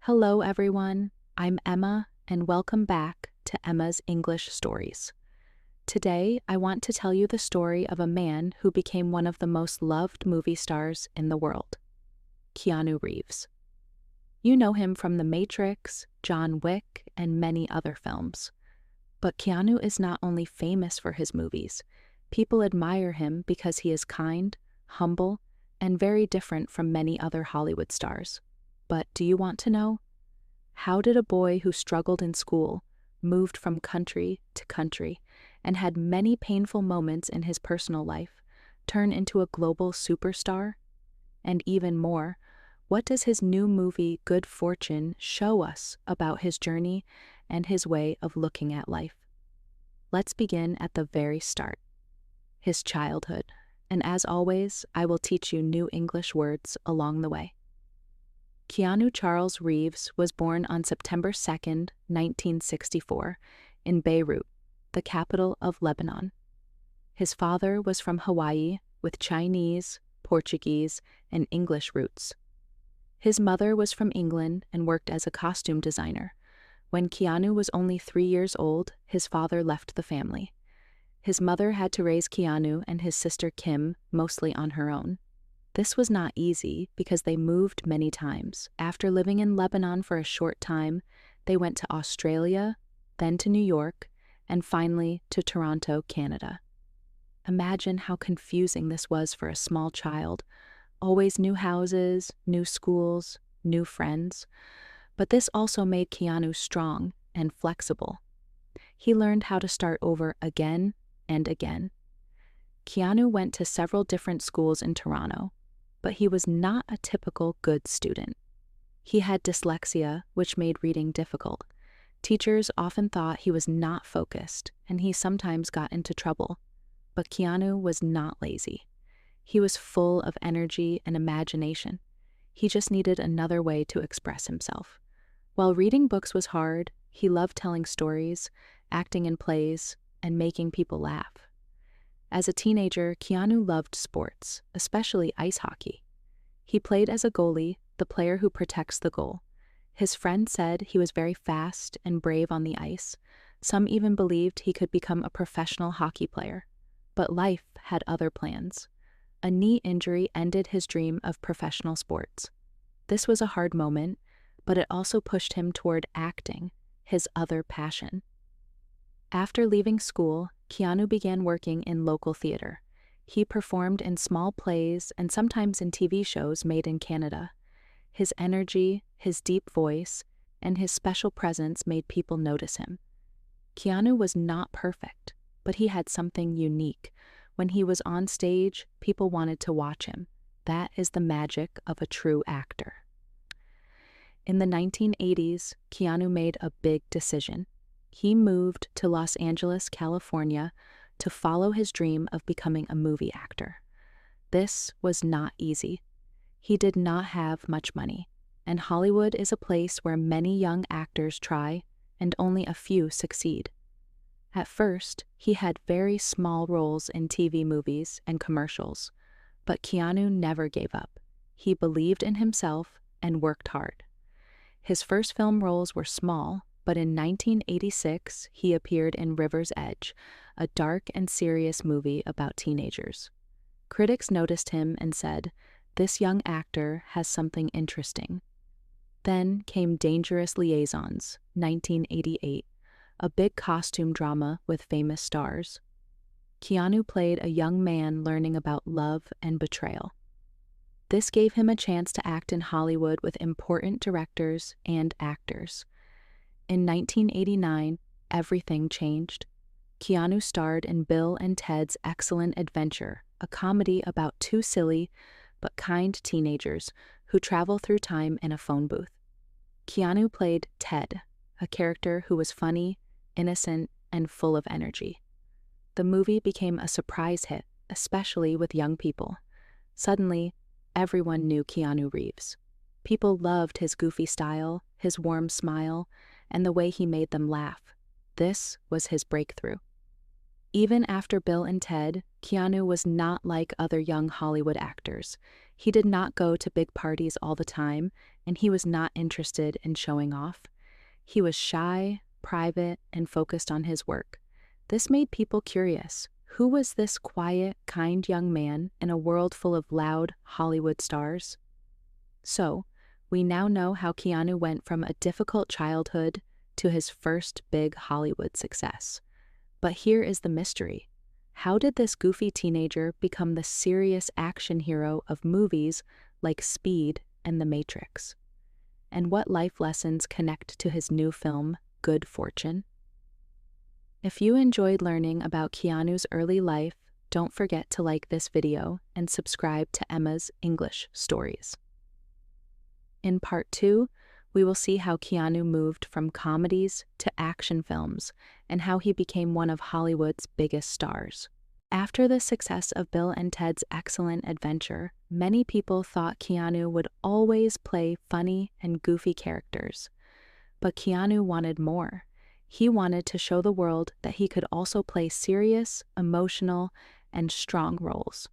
Hello, everyone. I'm Emma, and welcome back to Emma's English Stories. Today, I want to tell you the story of a man who became one of the most loved movie stars in the world, Keanu Reeves. You know him from The Matrix, John Wick, and many other films. But Keanu is not only famous for his movies. People admire him because he is kind, humble, and very different from many other Hollywood stars. But do you want to know? How did a boy who struggled in school, moved from country to country, and had many painful moments in his personal life, turn into a global superstar? And even more, what does his new movie Good Fortune show us about his journey and his way of looking at life? Let's begin at the very start, his childhood. And as always, I will teach you new English words along the way. Keanu Charles Reeves was born on September 2nd, 1964, in Beirut, the capital of Lebanon. His father was from Hawaii with Chinese, Portuguese, and English roots. His mother was from England and worked as a costume designer. When Keanu was only 3 years old, his father left the family. His mother had to raise Keanu and his sister Kim mostly on her own. This was not easy because they moved many times. After living in Lebanon for a short time, they went to Australia, then to New York, and finally to Toronto, Canada. Imagine how confusing this was for a small child. Always new houses, new schools, new friends. But this also made Keanu strong and flexible. He learned how to start over again and again. Keanu went to several different schools in Toronto, but he was not a typical good student. He had dyslexia, which made reading difficult. Teachers often thought he was not focused, and he sometimes got into trouble. But Keanu was not lazy. He was full of energy and imagination. He just needed another way to express himself. While reading books was hard, he loved telling stories, acting in plays, and making people laugh. As a teenager, Keanu loved sports, especially ice hockey. He played as a goalie, the player who protects the goal. His friend said he was very fast and brave on the ice. Some even believed he could become a professional hockey player. But life had other plans. A knee injury ended his dream of professional sports. This was a hard moment, but it also pushed him toward acting, his other passion. After leaving school, Keanu began working in local theater. He performed in small plays and sometimes in TV shows made in Canada. His energy, his deep voice, and his special presence made people notice him. Keanu was not perfect, but he had something unique. When he was on stage, people wanted to watch him. That is the magic of a true actor. In the 1980s, Keanu made a big decision. He moved to Los Angeles, California, to follow his dream of becoming a movie actor. This was not easy. He did not have much money, and Hollywood is a place where many young actors try and only a few succeed. At first, he had very small roles in TV movies and commercials, but Keanu never gave up. He believed in himself and worked hard. His first film roles were small, but in 1986, he appeared in River's Edge, a dark and serious movie about teenagers. Critics noticed him and said, "This young actor has something interesting." Then came Dangerous Liaisons, 1988, a big costume drama with famous stars. Keanu played a young man learning about love and betrayal. This gave him a chance to act in Hollywood with important directors and actors. In 1989, everything changed. Keanu starred in Bill and Ted's Excellent Adventure, a comedy about two silly but kind teenagers who travel through time in a phone booth. Keanu played Ted, a character who was funny, innocent, and full of energy. The movie became a surprise hit, especially with young people. Suddenly, everyone knew Keanu Reeves. People loved his goofy style, his warm smile, and the way he made them laugh. This was his breakthrough. Even after Bill and Ted, Keanu was not like other young Hollywood actors. He did not go to big parties all the time, and he was not interested in showing off. He was shy, private, and focused on his work. This made people curious. Who was this quiet, kind young man in a world full of loud Hollywood stars? So, we now know how Keanu went from a difficult childhood to his first big Hollywood success. But here is the mystery. How did this goofy teenager become the serious action hero of movies like Speed and The Matrix? And what life lessons connect to his new film, Good Fortune? If you enjoyed learning about Keanu's early life, don't forget to like this video and subscribe to Emma's English Stories. In part 2, we will see how Keanu moved from comedies to action films and how he became one of Hollywood's biggest stars. After the success of Bill and Ted's Excellent Adventure, many people thought Keanu would always play funny and goofy characters. But Keanu wanted more. He wanted to show the world that he could also play serious, emotional, and strong roles.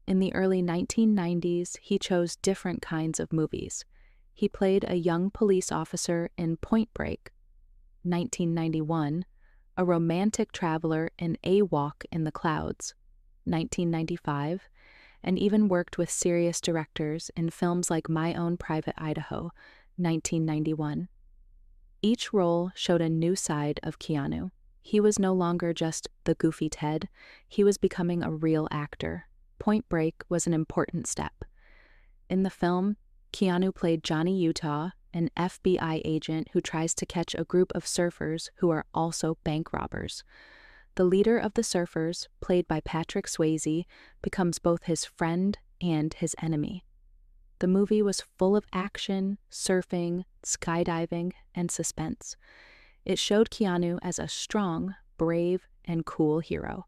In the early 1990s, he chose different kinds of movies. He played a young police officer in Point Break, 1991, a romantic traveler in A Walk in the Clouds, 1995, and even worked with serious directors in films like My Own Private Idaho, 1991. Each role showed a new side of Keanu. He was no longer just the goofy Ted, he was becoming a real actor. Point Break was an important step. In the film, Keanu played Johnny Utah, an FBI agent who tries to catch a group of surfers who are also bank robbers. The leader of the surfers, played by Patrick Swayze, becomes both his friend and his enemy. The movie was full of action, surfing, skydiving, and suspense. It showed Keanu as a strong, brave, and cool hero.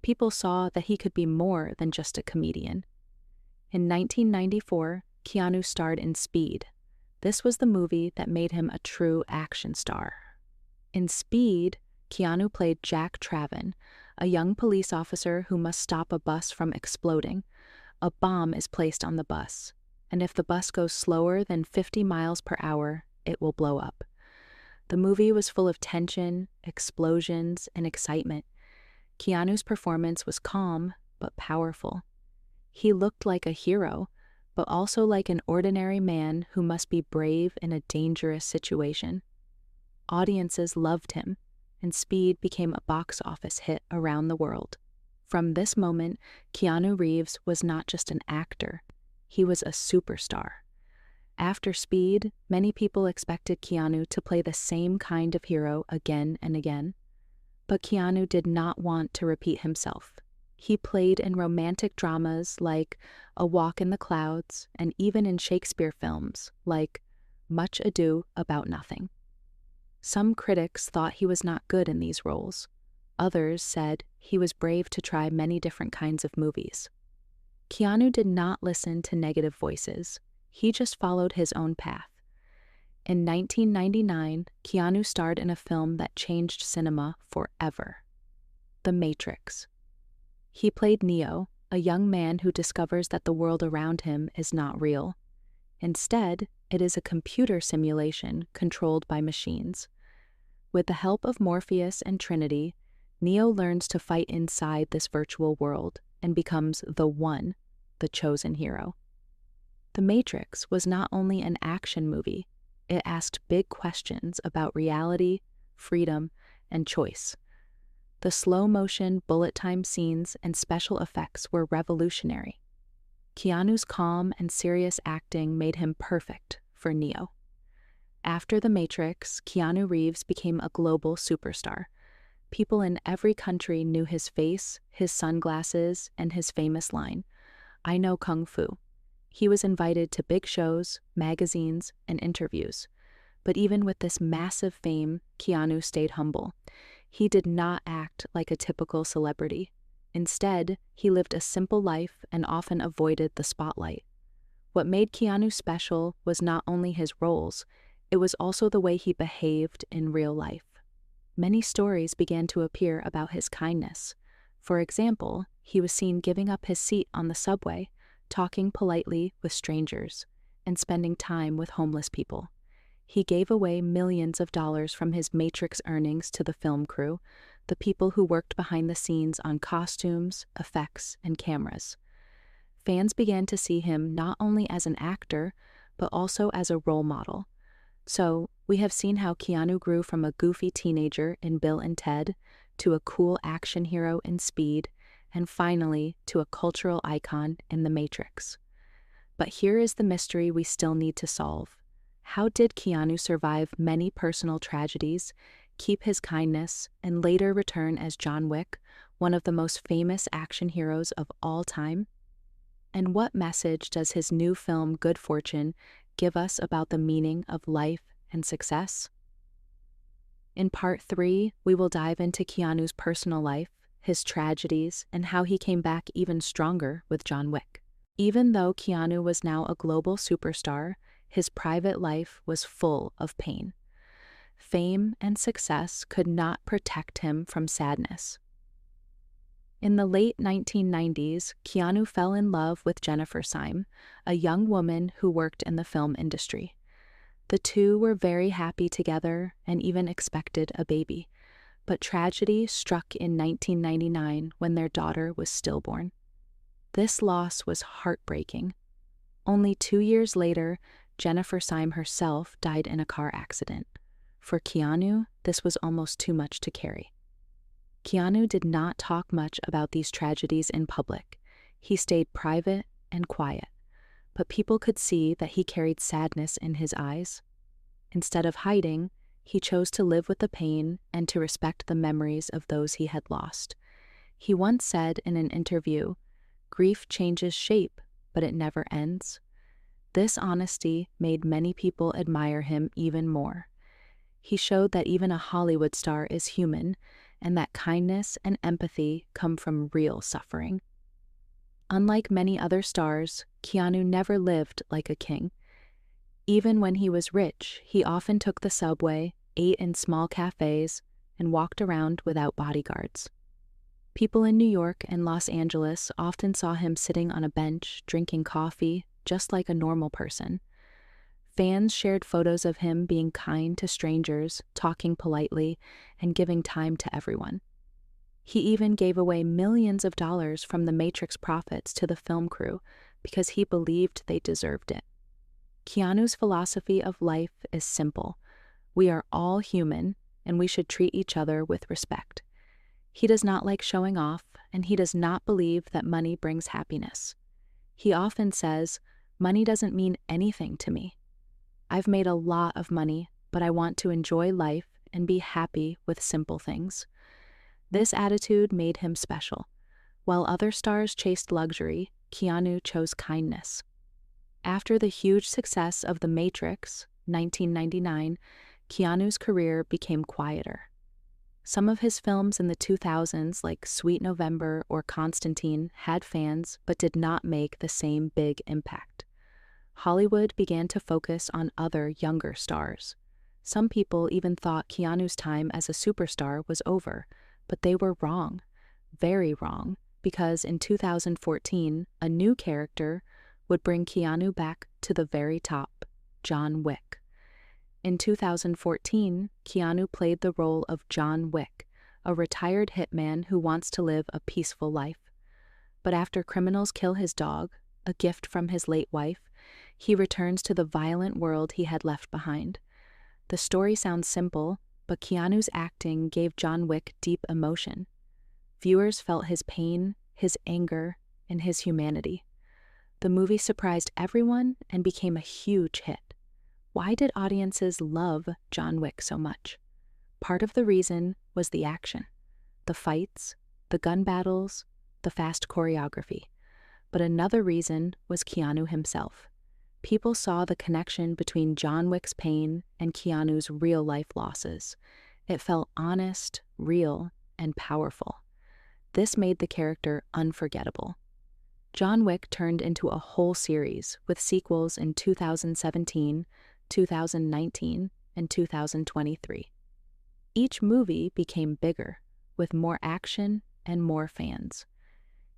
People saw that he could be more than just a comedian. In 1994, Keanu starred in Speed. This was the movie that made him a true action star. In Speed, Keanu played Jack Traven, a young police officer who must stop a bus from exploding. A bomb is placed on the bus, and if the bus goes slower than 50 miles per hour, it will blow up. The movie was full of tension, explosions, and excitement. Keanu's performance was calm but powerful. He looked like a hero, but also like an ordinary man who must be brave in a dangerous situation. Audiences loved him, and Speed became a box office hit around the world. From this moment, Keanu Reeves was not just an actor, he was a superstar. After Speed, many people expected Keanu to play the same kind of hero again and again. But Keanu did not want to repeat himself. He played in romantic dramas like A Walk in the Clouds and even in Shakespeare films like Much Ado About Nothing. Some critics thought he was not good in these roles. Others said he was brave to try many different kinds of movies. Keanu did not listen to negative voices. He just followed his own path. In 1999, Keanu starred in a film that changed cinema forever, The Matrix. He played Neo, a young man who discovers that the world around him is not real. Instead, it is a computer simulation controlled by machines. With the help of Morpheus and Trinity, Neo learns to fight inside this virtual world and becomes the One, the chosen hero. The Matrix was not only an action movie, it asked big questions about reality, freedom, and choice. The slow-motion, bullet-time scenes and special effects were revolutionary. Keanu's calm and serious acting made him perfect for Neo. After The Matrix, Keanu Reeves became a global superstar. People in every country knew his face, his sunglasses, and his famous line, "I know Kung Fu." He was invited to big shows, magazines, and interviews. But even with this massive fame, Keanu stayed humble. He did not act like a typical celebrity. Instead, he lived a simple life and often avoided the spotlight. What made Keanu special was not only his roles, it was also the way he behaved in real life. Many stories began to appear about his kindness. For example, he was seen giving up his seat on the subway, talking politely with strangers, and spending time with homeless people. He gave away millions of dollars from his Matrix earnings to the film crew, the people who worked behind the scenes on costumes, effects, and cameras. Fans began to see him not only as an actor, but also as a role model. So, we have seen how Keanu grew from a goofy teenager in Bill and Ted to a cool action hero in Speed, and finally to a cultural icon in The Matrix. But here is the mystery we still need to solve. How did Keanu survive many personal tragedies, keep his kindness, and later return as John Wick, one of the most famous action heroes of all time? And what message does his new film Good Fortune give us about the meaning of life and success? In part 3, we will dive into Keanu's personal life, his tragedies, and how he came back even stronger with John Wick. Even though Keanu was now a global superstar, his private life was full of pain. Fame and success could not protect him from sadness. In the late 1990s, Keanu fell in love with Jennifer Syme, a young woman who worked in the film industry. The two were very happy together and even expected a baby, but tragedy struck in 1999 when their daughter was stillborn. This loss was heartbreaking. Only 2 years later, Jennifer Syme herself died in a car accident. For Keanu, this was almost too much to carry. Keanu did not talk much about these tragedies in public. He stayed private and quiet, but people could see that he carried sadness in his eyes. Instead of hiding, he chose to live with the pain and to respect the memories of those he had lost. He once said in an interview, "Grief changes shape, but it never ends." This honesty made many people admire him even more. He showed that even a Hollywood star is human, and that kindness and empathy come from real suffering. Unlike many other stars, Keanu never lived like a king. Even when he was rich, he often took the subway, ate in small cafes, and walked around without bodyguards. People in New York and Los Angeles often saw him sitting on a bench, drinking coffee, just like a normal person. Fans shared photos of him being kind to strangers, talking politely, and giving time to everyone. He even gave away millions of dollars from the Matrix profits to the film crew because he believed they deserved it. Keanu's philosophy of life is simple. We are all human, and we should treat each other with respect. He does not like showing off, and he does not believe that money brings happiness. He often says, "Money doesn't mean anything to me. I've made a lot of money, but I want to enjoy life and be happy with simple things." This attitude made him special. While other stars chased luxury, Keanu chose kindness. After the huge success of The Matrix, 1999, Keanu's career became quieter. Some of his films in the 2000s, like Sweet November or Constantine, had fans but did not make the same big impact. Hollywood began to focus on other younger stars. Some people even thought Keanu's time as a superstar was over, but they were wrong, very wrong, because in 2014, a new character would bring Keanu back to the very top, John Wick. In 2014, Keanu played the role of John Wick, a retired hitman who wants to live a peaceful life. But after criminals kill his dog, a gift from his late wife, he returns to the violent world he had left behind. The story sounds simple, but Keanu's acting gave John Wick deep emotion. Viewers felt his pain, his anger, and his humanity. The movie surprised everyone and became a huge hit. Why did audiences love John Wick so much? Part of the reason was the action, the fights, the gun battles, the fast choreography. But another reason was Keanu himself. People saw the connection between John Wick's pain and Keanu's real-life losses. It felt honest, real, and powerful. This made the character unforgettable. John Wick turned into a whole series with sequels in 2017, 2019, and 2023. Each movie became bigger, with more action and more fans.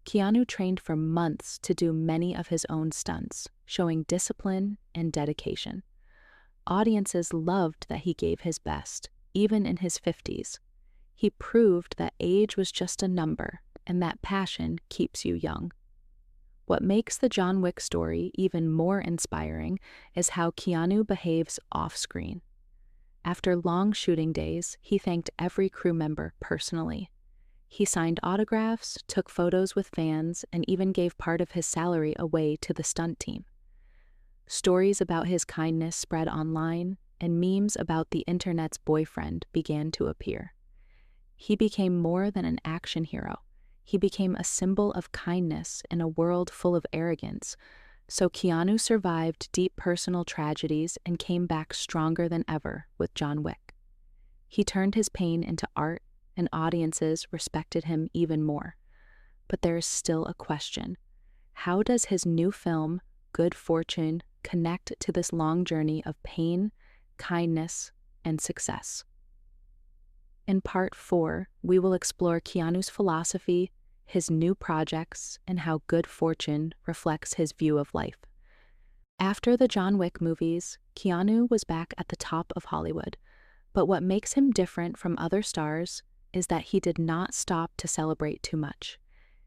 Keanu trained for months to do many of his own stunts, showing discipline and dedication. Audiences loved that he gave his best, even in his 50s. He proved that age was just a number and that passion keeps you young. What makes the John Wick story even more inspiring is how Keanu behaves off-screen. After long shooting days, he thanked every crew member personally. He signed autographs, took photos with fans, and even gave part of his salary away to the stunt team. Stories about his kindness spread online, and memes about the internet's boyfriend began to appear. He became more than an action hero. He became a symbol of kindness in a world full of arrogance. So Keanu survived deep personal tragedies and came back stronger than ever with John Wick. He turned his pain into art, and audiences respected him even more. But there is still a question. How does his new film, Good Fortune, connect to this long journey of pain, kindness, and success? In Part 4, we will explore Keanu's philosophy, his new projects, and how good fortune reflects his view of life. After the John Wick movies, Keanu was back at the top of Hollywood. But what makes him different from other stars is that he did not stop to celebrate too much.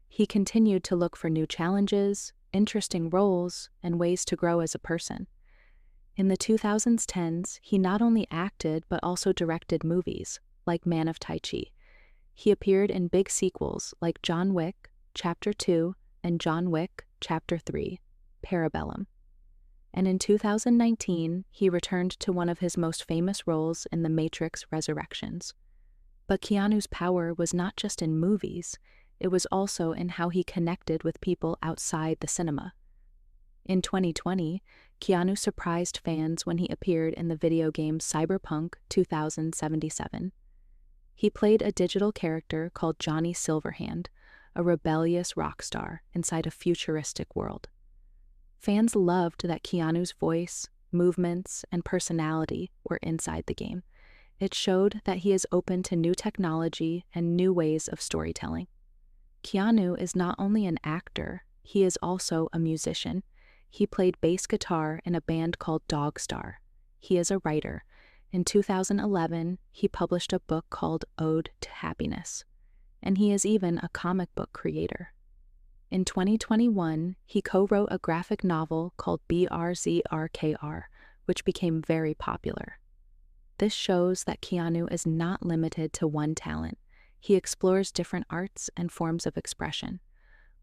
He continued to look for new challenges, interesting roles, and ways to grow as a person. In the 2010s, he not only acted but also directed movies, like Man of Tai Chi. He appeared in big sequels like John Wick, Chapter 2, and John Wick, Chapter 3, Parabellum. And in 2019, he returned to one of his most famous roles in The Matrix Resurrections. But Keanu's power was not just in movies, it was also in how he connected with people outside the cinema. In 2020, Keanu surprised fans when he appeared in the video game Cyberpunk 2077. He played a digital character called Johnny Silverhand, a rebellious rock star inside a futuristic world. Fans loved that Keanu's voice, movements, and personality were inside the game. It showed that he is open to new technology and new ways of storytelling. Keanu is not only an actor, he is also a musician. He played bass guitar in a band called Dogstar. He is a writer. In 2011, he published a book called Ode to Happiness. And he is even a comic book creator. In 2021, he co-wrote a graphic novel called BRZRKR, which became very popular. This shows that Keanu is not limited to one talent. He explores different arts and forms of expression.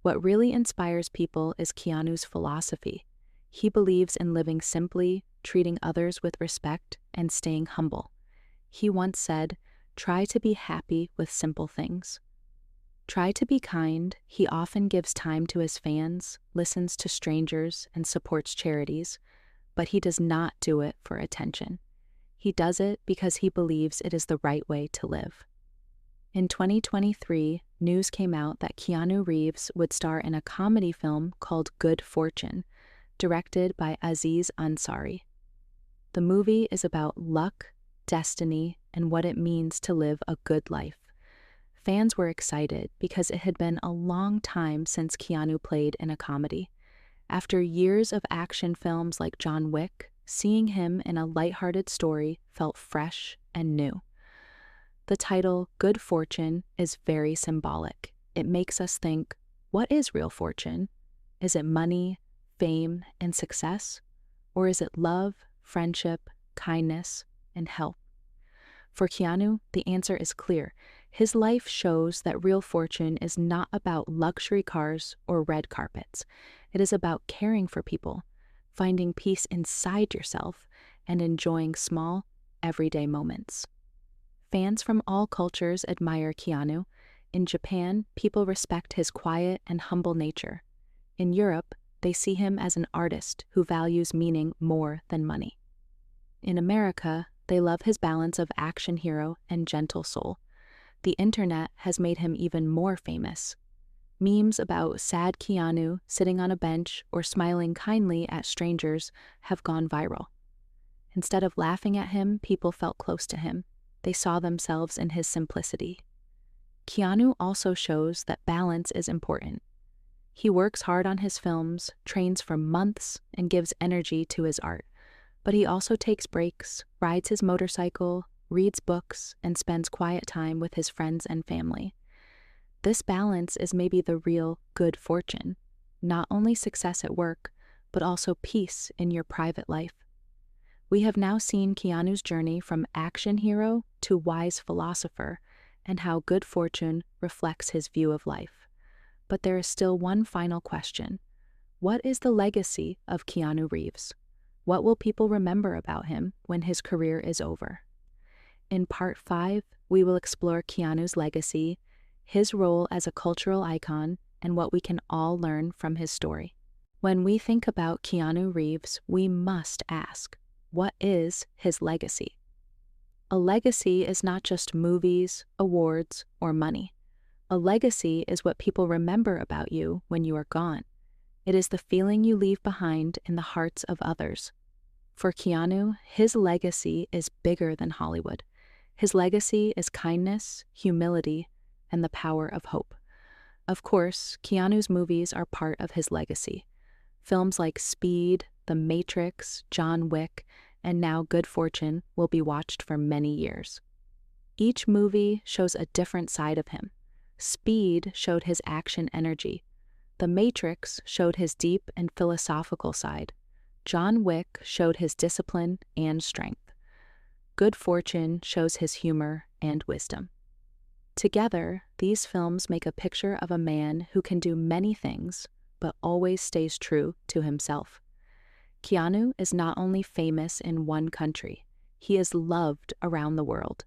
What really inspires people is Keanu's philosophy. He believes in living simply, treating others with respect, and staying humble. He once said, "Try to be happy with simple things." Try to be kind. He often gives time to his fans, listens to strangers, and supports charities, but he does not do it for attention. He does it because he believes it is the right way to live. In 2023, news came out that Keanu Reeves would star in a comedy film called Good Fortune, directed by Aziz Ansari. The movie is about luck, destiny, and what it means to live a good life. Fans were excited because it had been a long time since Keanu played in a comedy. After years of action films like John Wick, seeing him in a lighthearted story felt fresh and new. The title, Good Fortune, is very symbolic. It makes us think, what is real fortune? Is it money, fame, and success? Or is it love, friendship, kindness, and help? For Keanu, the answer is clear. His life shows that real fortune is not about luxury cars or red carpets. It is about caring for people, finding peace inside yourself, and enjoying small, everyday moments. Fans from all cultures admire Keanu. In Japan, people respect his quiet and humble nature. In Europe, they see him as an artist who values meaning more than money. In America, they love his balance of action hero and gentle soul. The internet has made him even more famous. Memes about sad Keanu sitting on a bench or smiling kindly at strangers have gone viral. Instead of laughing at him, people felt close to him. They saw themselves in his simplicity. Keanu also shows that balance is important. He works hard on his films, trains for months, and gives energy to his art. But he also takes breaks, rides his motorcycle, reads books, and spends quiet time with his friends and family. This balance is maybe the real good fortune. Not only success at work, but also peace in your private life. We have now seen Keanu's journey from action hero to wise philosopher, and how good fortune reflects his view of life. But there is still one final question. What is the legacy of Keanu Reeves? What will people remember about him when his career is over? In Part 5, we will explore Keanu's legacy, his role as a cultural icon, and what we can all learn from his story. When we think about Keanu Reeves, we must ask, what is his legacy? A legacy is not just movies, awards, or money. A legacy is what people remember about you when you are gone. It is the feeling you leave behind in the hearts of others. For Keanu, his legacy is bigger than Hollywood. His legacy is kindness, humility, and the power of hope. Of course, Keanu's movies are part of his legacy. Films like Speed, The Matrix, John Wick, and now Good Fortune will be watched for many years. Each movie shows a different side of him. Speed showed his action energy. The Matrix showed his deep and philosophical side. John Wick showed his discipline and strength. Good Fortune shows his humor and wisdom. Together, these films make a picture of a man who can do many things, but always stays true to himself. Keanu is not only famous in one country, he is loved around the world.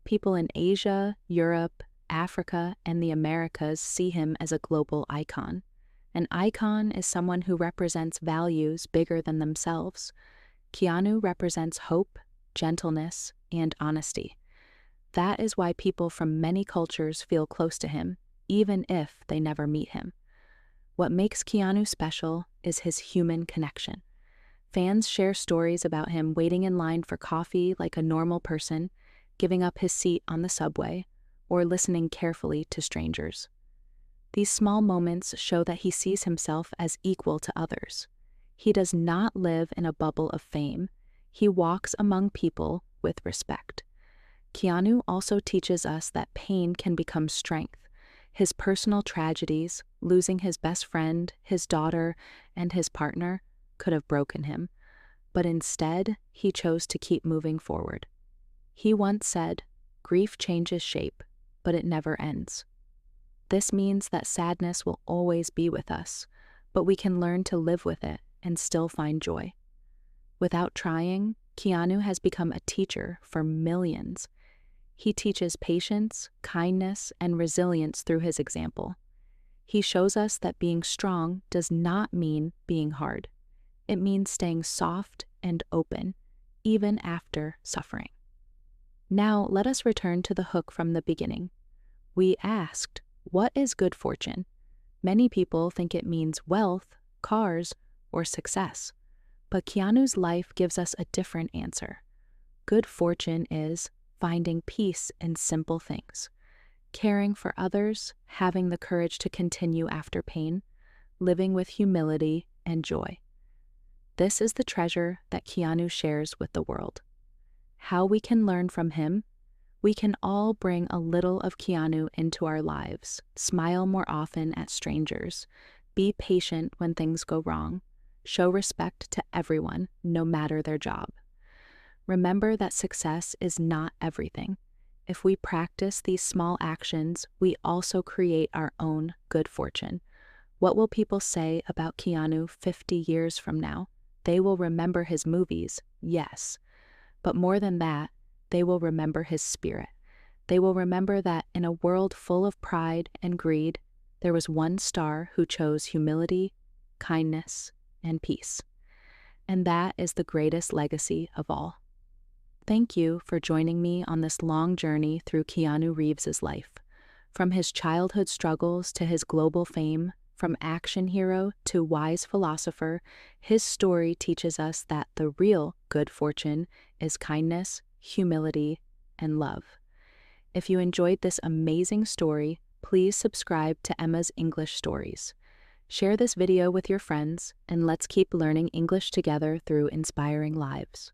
People in Asia, Europe, Africa, and the Americas see him as a global icon. An icon is someone who represents values bigger than themselves. Keanu represents hope, gentleness, and honesty. That is why people from many cultures feel close to him, even if they never meet him. What makes Keanu special is his human connection. Fans share stories about him waiting in line for coffee like a normal person, giving up his seat on the subway, or listening carefully to strangers. These small moments show that he sees himself as equal to others. He does not live in a bubble of fame. He walks among people with respect. Keanu also teaches us that pain can become strength. His personal tragedies, losing his best friend, his daughter, and his partner, could have broken him. But instead, he chose to keep moving forward. He once said, "Grief changes shape, but it never ends." This means that sadness will always be with us, but we can learn to live with it and still find joy. Without trying, Keanu has become a teacher for millions. He teaches patience, kindness, and resilience through his example. He shows us that being strong does not mean being hard. It means staying soft and open, even after suffering. Now, let us return to the hook from the beginning. We asked, what is good fortune? Many people think it means wealth, cars, or success. But Keanu's life gives us a different answer. Good fortune is finding peace in simple things, caring for others, having the courage to continue after pain, living with humility and joy. This is the treasure that Keanu shares with the world. How we can learn from him? We can all bring a little of Keanu into our lives, smile more often at strangers, be patient when things go wrong, show respect to everyone, no matter their job. Remember that success is not everything. If we practice these small actions, we also create our own good fortune. What will people say about Keanu 50 years from now? They will remember his movies, yes. But more than that, they will remember his spirit. They will remember that in a world full of pride and greed, there was one star who chose humility, kindness, and peace. And that is the greatest legacy of all. Thank you for joining me on this long journey through Keanu Reeves' life. From his childhood struggles to his global fame, from action hero to wise philosopher, his story teaches us that the real good fortune is kindness, humility, and love. If you enjoyed this amazing story, please subscribe to Emma's English Stories. Share this video with your friends, and let's keep learning English together through inspiring lives.